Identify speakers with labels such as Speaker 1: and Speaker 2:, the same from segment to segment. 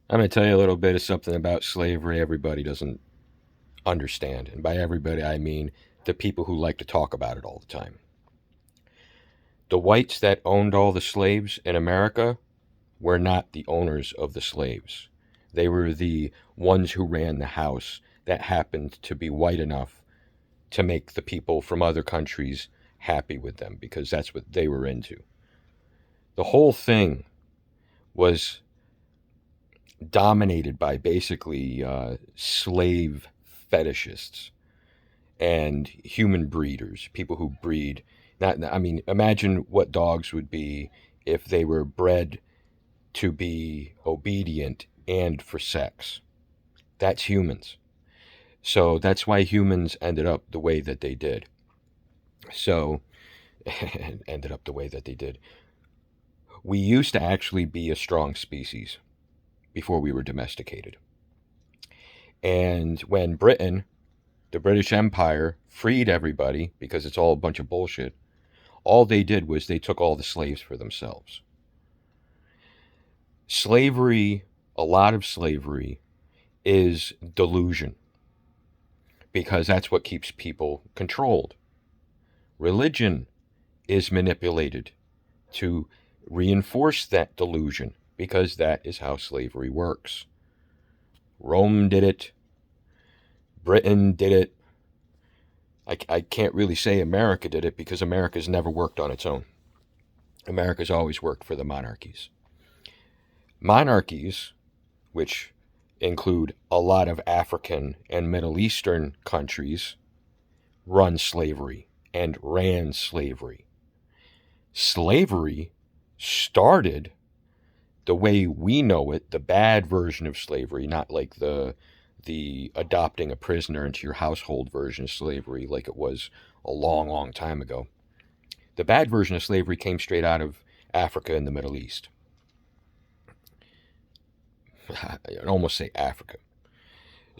Speaker 1: I'm going to tell you a little bit of something about slavery everybody doesn't understand. And by everybody, I mean the people who like to talk about it all the time. The whites that owned all the slaves in America were not the owners of the slaves. They were the ones who ran the house that happened to be white enough to make the people from other countries happy with them because that's what they were into. The whole thing was dominated by basically slave fetishists and human breeders, people who breed. Not, I mean, imagine what dogs would be if they were bred to be obedient and for sex. That's humans. So that's why humans ended up the way that they did. So, ended up the way that they did. We used to actually be a strong species before we were domesticated. And when Britain, the British Empire, freed everybody because it's all a bunch of bullshit, all they did was they took all the slaves for themselves. Slavery, a lot of slavery, is delusion because that's what keeps people controlled. Religion is manipulated to reinforce that delusion because that is how slavery works. Rome did it, Britain did it. I can't really say America did it because America's never worked on its own. America's always worked for the monarchies. Monarchies, which include a lot of African and Middle Eastern countries, run slavery and ran slavery. Slavery started the way we know it, the bad version of slavery, not like the adopting a prisoner into your household version of slavery like it was a long, long time ago. The bad version of slavery came straight out of Africa and the Middle East. I'd almost say Africa.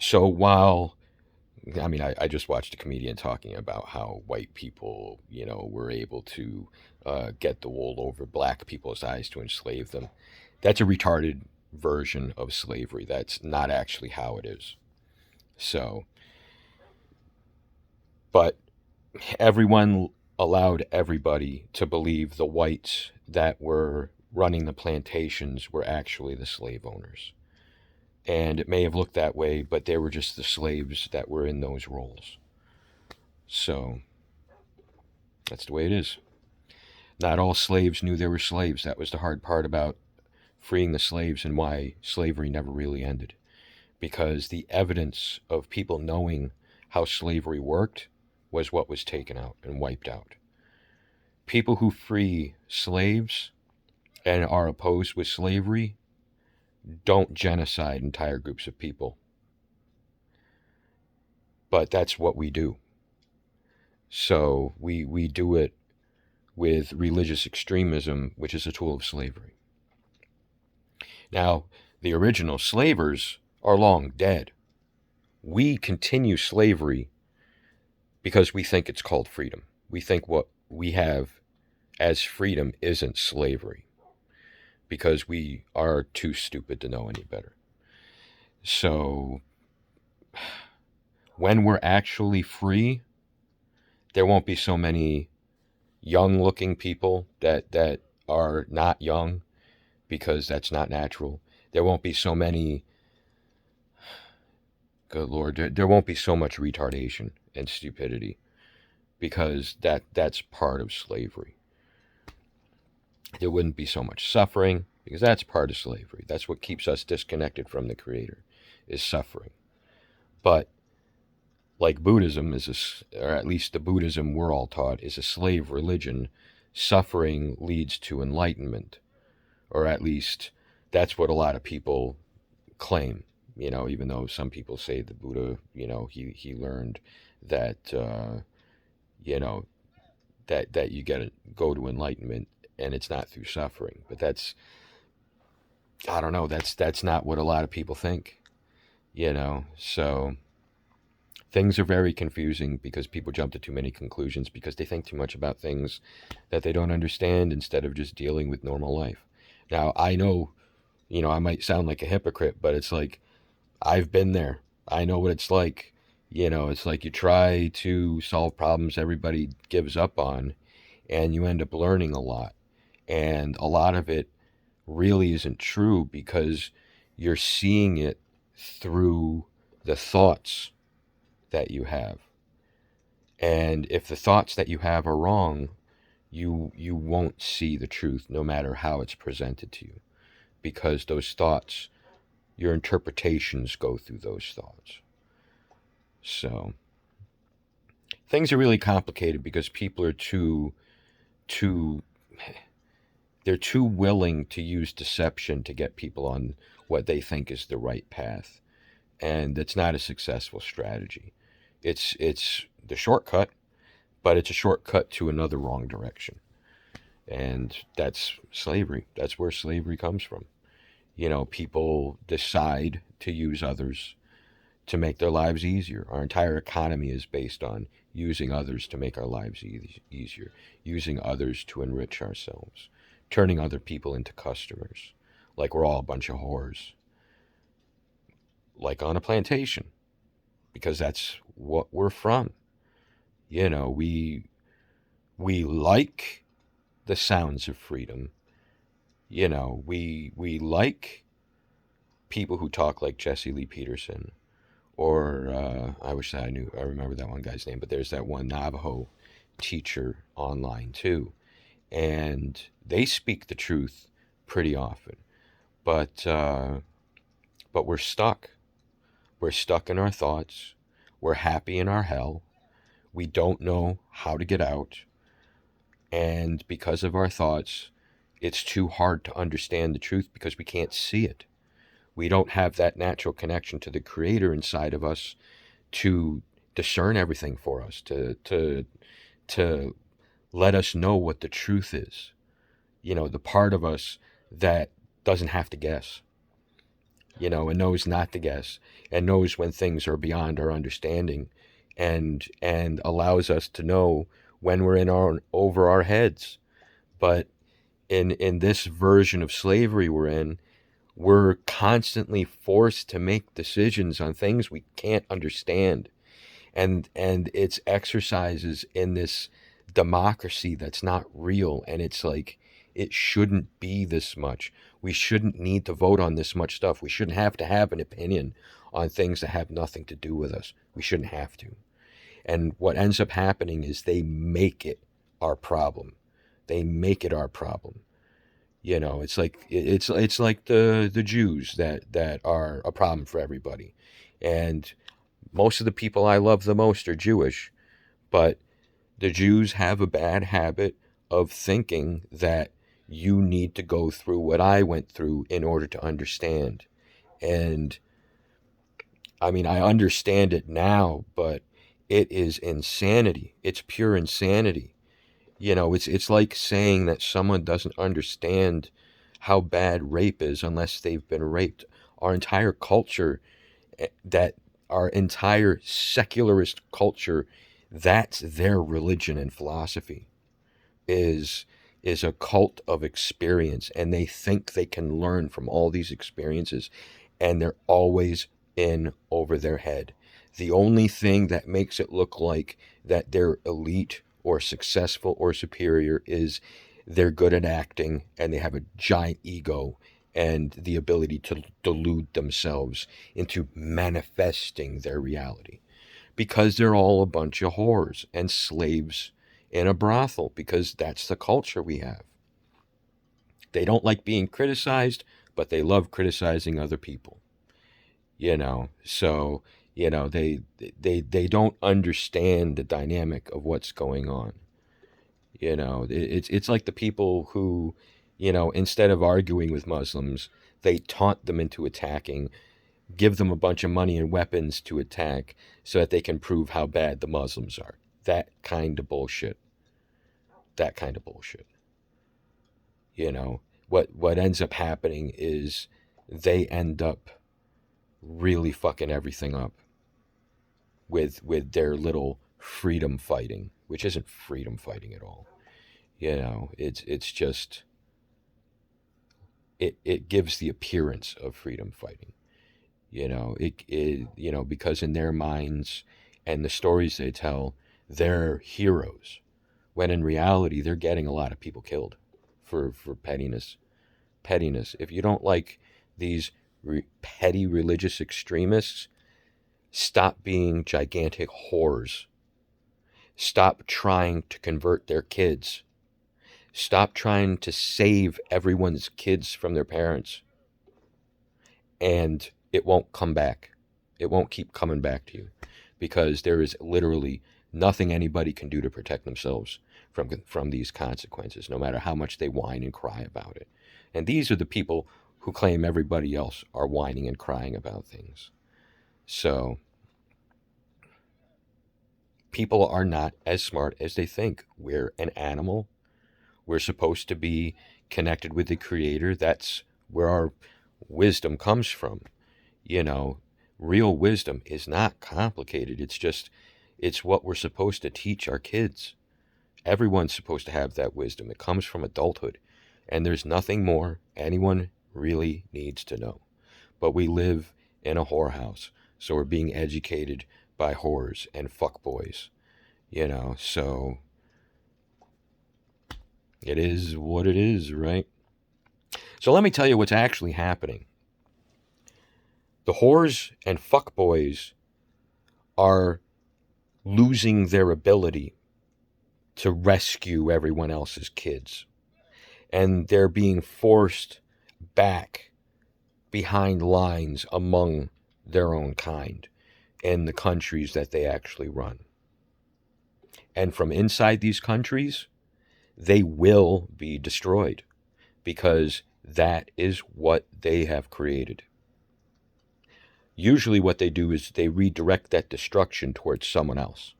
Speaker 1: So while I just watched a comedian talking about how white people, were able to get the wool over black people's eyes to enslave them. That's a retarded version of slavery. That's not actually how it is. So, but everyone allowed everybody to believe the whites that were running the plantations were actually the slave owners. And it may have looked that way, but they were just the slaves that were in those roles. So that's the way it is. Not all slaves knew they were slaves. That was the hard part about freeing the slaves and why slavery never really ended. Because the evidence of people knowing how slavery worked was what was taken out and wiped out. People who free slaves and are opposed with slavery don't genocide entire groups of people. But that's what we do. So we do it with religious extremism, which is a tool of slavery. Now, the original slavers are long dead. We continue slavery because we think it's called freedom. We think what we have as freedom isn't slavery because we are too stupid to know any better. So, when we're actually free, there won't be so many young looking people that are not young because that's not natural. There won't be so many, good Lord, there won't be so much retardation and stupidity because that's part of slavery. There wouldn't be so much suffering because that's part of slavery. That's what keeps us disconnected from the Creator, is suffering. But like Buddhism or at least the Buddhism we're all taught, is a slave religion. Suffering leads to enlightenment, or at least that's what a lot of people claim. Even though some people say the Buddha, he learned that, that you get to go to enlightenment and it's not through suffering. But I don't know. That's not what a lot of people think. So things are very confusing because people jump to too many conclusions because they think too much about things that they don't understand instead of just dealing with normal life. Now, I know I might sound like a hypocrite, but it's like I've been there. I know what it's like. It's like you try to solve problems everybody gives up on, and you end up learning a lot. And a lot of it really isn't true because you're seeing it through the thoughts that you have. And if the thoughts that you have are wrong, you won't see the truth no matter how it's presented to you, because those thoughts, your interpretations go through those thoughts. So things are really complicated because people are too they're too willing to use deception to get people on what they think is the right path, and it's not a successful strategy. It's the shortcut, but it's a shortcut to another wrong direction. And that's slavery. That's where slavery comes from. People decide to use others to make their lives easier. Our entire economy is based on using others to make our lives easier, using others to enrich ourselves, turning other people into customers, like we're all a bunch of whores, like on a plantation, because that's what we're from. We like the sounds of freedom. We like people who talk like Jesse Lee Peterson, or I wish that I remember that one guy's name, but there's that one Navajo teacher online too, and they speak the truth pretty often. But we're stuck. We're stuck in our thoughts. We're happy in our hell. We don't know how to get out, and because of our thoughts, it's too hard to understand the truth because we can't see it. We don't have that natural connection to the creator inside of us to discern everything for us, to let us know what the truth is. The part of us that doesn't have to guess, and knows not to guess, and knows when things are beyond our understanding, and allows us to know when we're in our over our heads. But in this version of slavery we're constantly forced to make decisions on things we can't understand, and it's exercises in this democracy that's not real. And it's like, it shouldn't be this much. We shouldn't need to vote on this much stuff. We shouldn't have to have an opinion on things that have nothing to do with us. We shouldn't have to. And what ends up happening is they make it our problem. They make it our problem. It's like the Jews that are a problem for everybody. And most of the people I love the most are Jewish, but the Jews have a bad habit of thinking that you need to go through what I went through in order to understand. And I mean, I understand it now, but it is insanity. It's pure insanity. It's like saying that someone doesn't understand how bad rape is unless they've been raped. Our entire culture, that our entire secularist culture, that's their religion and philosophy, is is a cult of experience, and they think they can learn from all these experiences, and they're always in over their head. The only thing that makes it look like that they're elite or successful or superior is they're good at acting, and they have a giant ego and the ability to delude themselves into manifesting their reality, because they're all a bunch of whores and slaves in a brothel, because that's the culture we have. They don't like being criticized, but they love criticizing other people. So they don't understand the dynamic of what's going on. It's like the people who, instead of arguing with Muslims, they taunt them into attacking, give them a bunch of money and weapons to attack so that they can prove how bad the Muslims are. That kind of bullshit. That kind of bullshit. You know, what ends up happening is they end up really fucking everything up with their little freedom fighting, which isn't freedom fighting at all. It's just it gives the appearance of freedom fighting. Because in their minds and the stories they tell, they're heroes, when in reality they're getting a lot of people killed for pettiness. If you don't like these petty religious extremists, stop being gigantic whores. Stop trying to convert their kids. Stop trying to save everyone's kids from their parents. And it won't come back. It won't keep coming back to you, because there is literally nothing anybody can do to protect themselves from these consequences, no matter how much they whine and cry about it. And these are the people who claim everybody else are whining and crying about things. So people are not as smart as they think. We're an animal. We're supposed to be connected with the Creator. That's where our wisdom comes from. Real wisdom is not complicated. It's what we're supposed to teach our kids. Everyone's supposed to have that wisdom. It comes from adulthood. And there's nothing more anyone really needs to know. But we live in a whorehouse, so we're being educated by whores and fuckboys. So it is what it is, right? So let me tell you what's actually happening. The whores and fuckboys are losing their ability to rescue everyone else's kids. And they're being forced back behind lines among their own kind in the countries that they actually run. And from inside these countries, they will be destroyed, because that is what they have created. Usually what they do is they redirect that destruction towards someone else.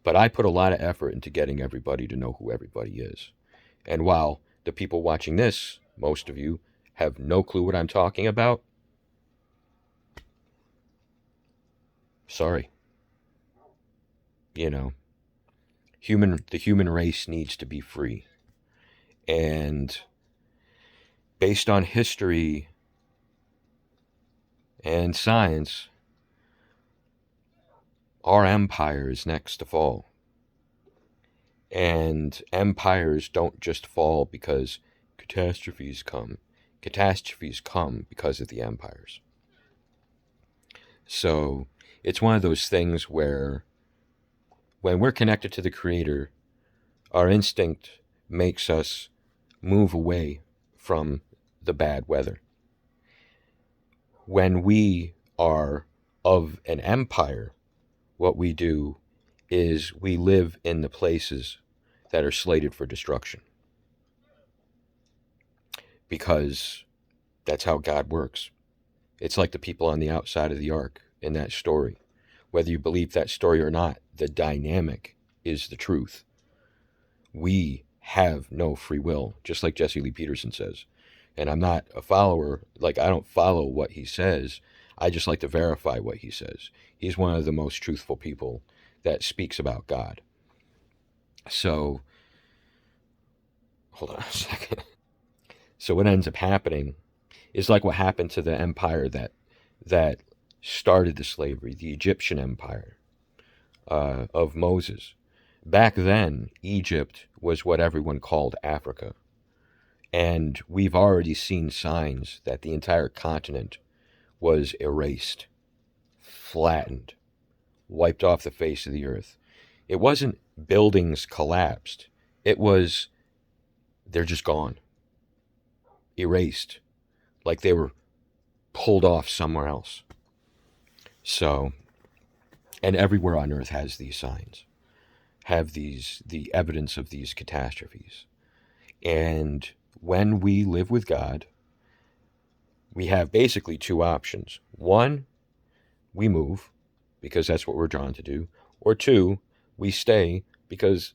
Speaker 1: But I put a lot of effort into getting everybody to know who everybody is. And while the people watching this, most of you, have no clue what I'm talking about, sorry. The human race needs to be free. And based on history and science, our empire is next to fall. And empires don't just fall because catastrophes come. Catastrophes come because of the empires. So it's one of those things where when we're connected to the Creator, our instinct makes us move away from the bad weather. When we are of an empire, what we do is we live in the places that are slated for destruction. Because that's how God works. It's like the people on the outside of the ark in that story. Whether you believe that story or not, the dynamic is the truth. We have no free will, just like Jesse Lee Peterson says. And I'm not a follower, I don't follow what he says. I just like to verify what he says. He's one of the most truthful people that speaks about God. So, hold on a second. So what ends up happening is like what happened to the empire that started the slavery, the Egyptian empire of Moses. Back then, Egypt was what everyone called Africa. And we've already seen signs that the entire continent was erased, flattened, wiped off the face of the earth. It wasn't buildings collapsed. It was, they're just gone. Erased. Like they were pulled off somewhere else. So, and everywhere on earth has these signs, have the evidence of these catastrophes. And when we live with God, we have basically two options. One, we move because that's what we're drawn to do. Or two, we stay because,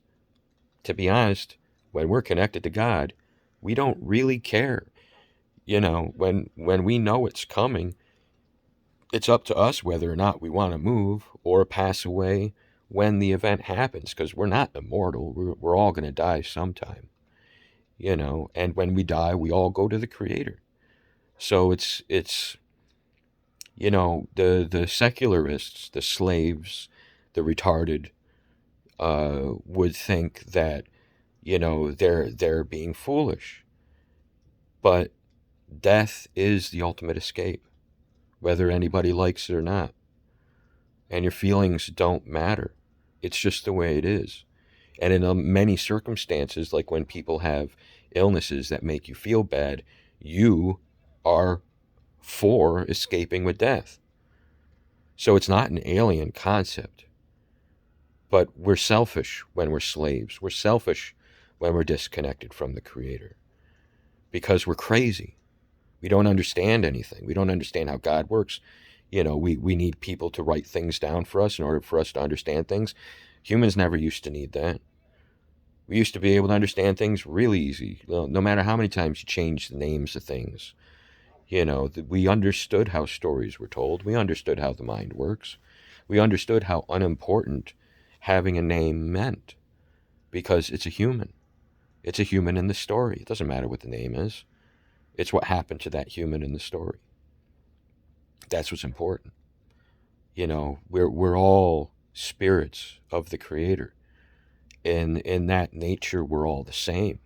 Speaker 1: to be honest, when we're connected to God, we don't really care. When we know it's coming, it's up to us whether or not we want to move or pass away when the event happens, because we're not immortal. We're all going to die sometime. and when we die, we all go to the Creator. So it's the secularists, the slaves, the retarded, would think that they're being foolish, but death is the ultimate escape, whether anybody likes it or not. And your feelings don't matter. It's just the way it is. And in many circumstances, like when people have illnesses that make you feel bad, you are for escaping with death. So it's not an alien concept. But we're selfish when we're slaves. We're selfish when we're disconnected from the Creator because we're crazy. We don't understand anything. We don't understand how God works. We need people to write things down for us in order for us to understand things. Humans never used to need that. We used to be able to understand things really easy. No matter how many times you change the names of things. We understood how stories were told. We understood how the mind works. We understood how unimportant having a name meant because it's a human. It's a human in the story. It doesn't matter what the name is. It's what happened to that human in the story. That's what's important. We're all spirits of the Creator. In that nature, we're all the same.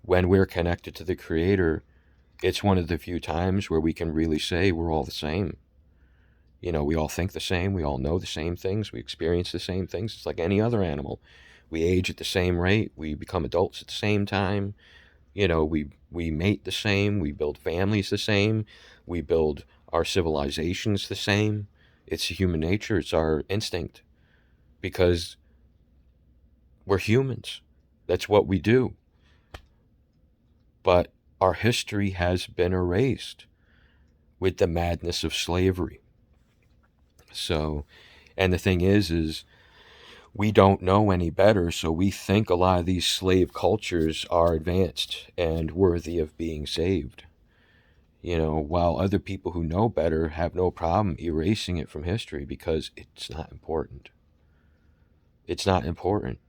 Speaker 1: When we're connected to the Creator, it's one of the few times where we can really say we're all the same. We all think the same. We all know the same things. We experience the same things. It's like any other animal. We age at the same rate. We become adults at the same time. We mate the same. We build families the same. We build our civilizations the same. It's human nature. It's our instinct because we're humans. That's what we do. But our history has been erased with the madness of slavery. So, and the thing is we don't know any better, so we think a lot of these slave cultures are advanced and worthy of being saved. While other people who know better have no problem erasing it from history because it's not important. It's not important.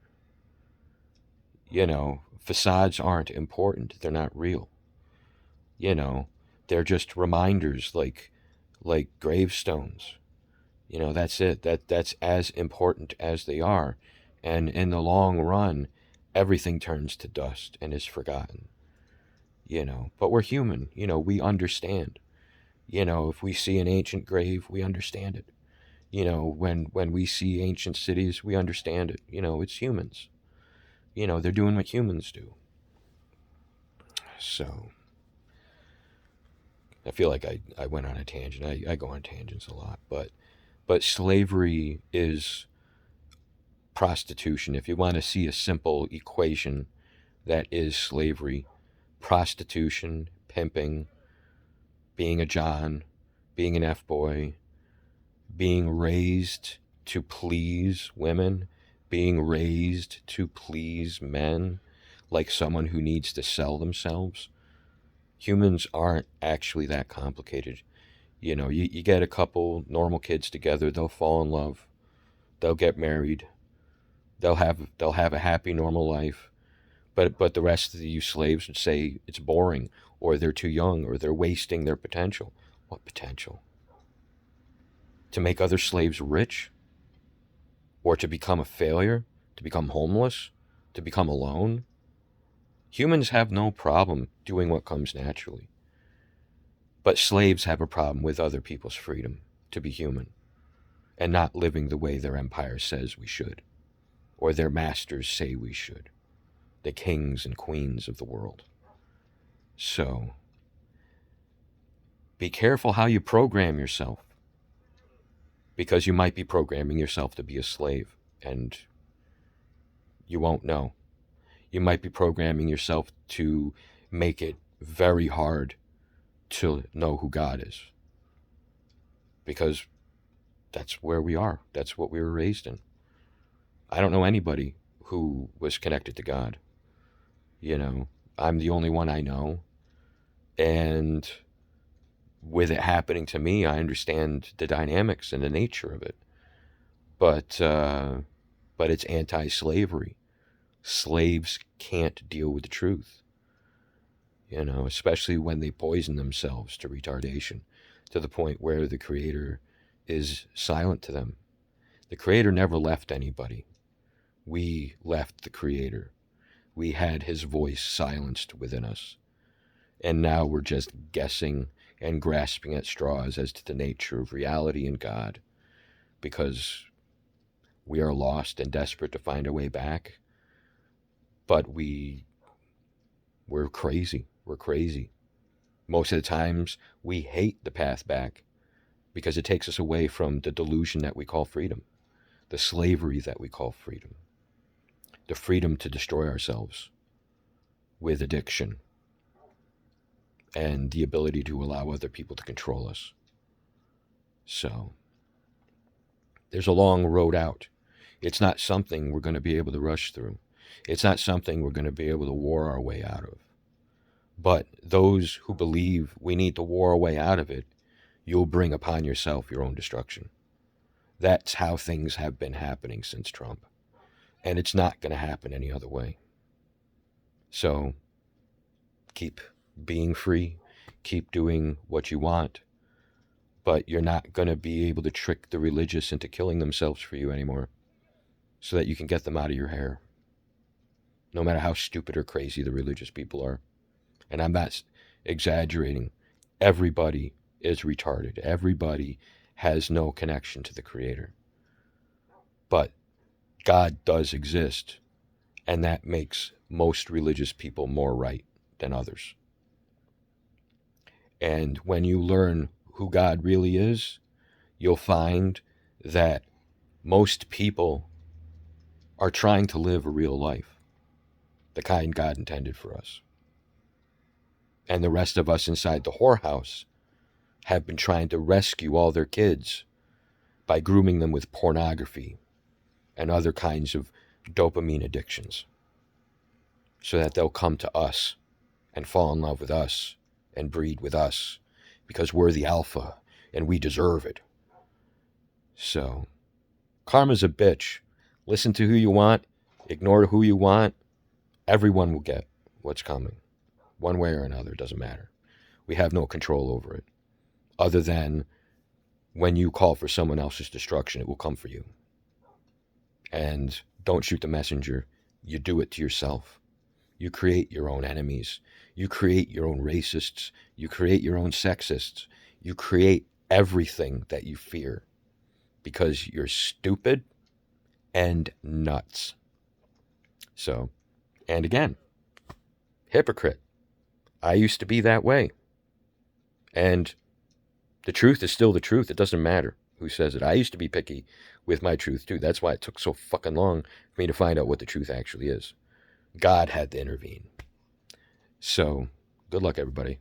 Speaker 1: Facades aren't important. They're not real. They're just reminders like gravestones. That's it. That's as important as they are. And in the long run, everything turns to dust and is forgotten. But we're human. We understand. If we see an ancient grave, we understand it. When we see ancient cities, we understand it. It's humans. They're doing what humans do. So, I feel like I went on a tangent. I go on tangents a lot, but slavery is prostitution. If you want to see a simple equation, that is slavery. Prostitution, pimping, being a John, being an F-boy, being raised to please women, being raised to please men, like someone who needs to sell themselves. Humans aren't actually that complicated. You get a couple normal kids together, they'll fall in love, they'll get married, they'll have a happy normal life. But the rest of you slaves would say it's boring, or they're too young, or they're wasting their potential. What potential? To make other slaves rich? Or to become a failure? To become homeless? To become alone? Humans have no problem doing what comes naturally. But slaves have a problem with other people's freedom to be human and not living the way their empire says we should, or their masters say we should, the kings and queens of the world. So, be careful how you program yourself, because you might be programming yourself to be a slave, and you won't know. You might be programming yourself to make it very hard to know who God is, because that's where we are. That's what we were raised in. I don't know anybody who was connected to God. I'm the only one I know. And with it happening to me, I understand the dynamics and the nature of it. But it's anti-slavery. Slaves can't deal with the truth, especially when they poison themselves to retardation to the point where the Creator is silent to them. The Creator never left anybody. We left the Creator. We had his voice silenced within us. And now we're just guessing and grasping at straws as to the nature of reality and God, because we are lost and desperate to find our way back. But we're crazy. We're crazy. Most of the times we hate the path back because it takes us away from the delusion that we call freedom, the slavery that we call freedom, the freedom to destroy ourselves with addiction, and the ability to allow other people to control us. So there's a long road out. It's not something we're going to be able to rush through. It's not something we're going to be able to war our way out of. But those who believe we need to war our way out of it, you'll bring upon yourself your own destruction. That's how things have been happening since Trump. And it's not going to happen any other way. So keep being free, keep doing what you want, but you're not going to be able to trick the religious into killing themselves for you anymore so that you can get them out of your hair, no matter how stupid or crazy the religious people are. And I'm not exaggerating. Everybody is retarded. Everybody has no connection to the Creator. But God does exist, and that makes most religious people more right than others. And when you learn who God really is, you'll find that most people are trying to live a real life, the kind God intended for us. And the rest of us inside the whorehouse have been trying to rescue all their kids by grooming them with pornography and other kinds of dopamine addictions so that they'll come to us and fall in love with us and breed with us because we're the alpha and we deserve it. So, karma's a bitch. Listen to who you want, ignore who you want. Everyone will get what's coming. One way or another, doesn't matter. We have no control over it. Other than when you call for someone else's destruction, it will come for you. And don't shoot the messenger. You do it to yourself. You create your own enemies. You create your own racists. You create your own sexists. You create everything that you fear because you're stupid and nuts. So, and again, hypocrite. I used to be that way. And the truth is still the truth. It doesn't matter who says it. I used to be picky with my truth too. That's why it took so fucking long for me to find out what the truth actually is. God had to intervene. So, good luck, everybody.